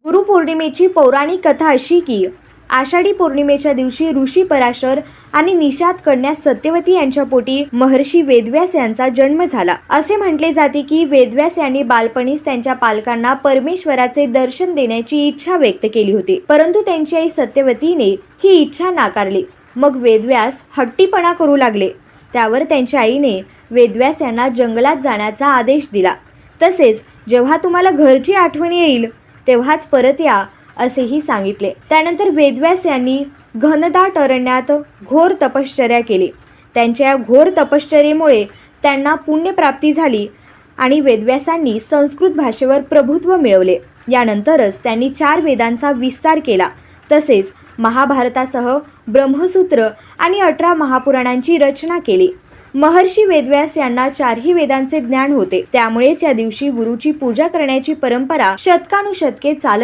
गुरुपौर्णिमेची पौराणिक कथा अशी की आषाढी पौर्णिमेच्या दिवशी ऋषी पराशर आणि निषाद कन्या सत्यवती यांच्या पोटी महर्षी वेदव्यास यांचा जन्म झाला। असे म्हटले जाते की वेदव्यास यांनी बालपणीच त्यांच्या पालकांना परमेश्वराचे दर्शन देण्याची इच्छा व्यक्त केली होती, परंतु त्यांची आई सत्यवतीने ही इच्छा नाकारली। मग वेदव्यास हट्टीपणा करू लागले। त्यावर त्यांच्या आईने वेदव्यास यांना जंगलात जाण्याचा आदेश दिला। तसेच जेव्हा तुम्हाला घरची आठवण येईल तेव्हाच परत या असेही सांगितले। त्यानंतर वेदव्यास यांनी घनदाट अरण्यात घोर तपश्चर्या केली। त्यांच्या घोर तपश्चर्येमुळे त्यांना पुण्यप्राप्ती झाली आणि वेदव्यासांनी संस्कृत भाषेवर प्रभुत्व मिळवले। यानंतरच त्यांनी 4 वेदांचा विस्तार केला। तसेच महाभारतासह ब्रह्मसूत्र आणि 18 महापुराणांची रचना केली। महर्षी वेदव्यास यांना 4ही वेदांचे ज्ञान होते, त्यामुळेच या दिवशी गुरुची पूजा करण्याची परंपरा शतकानुशतके चालत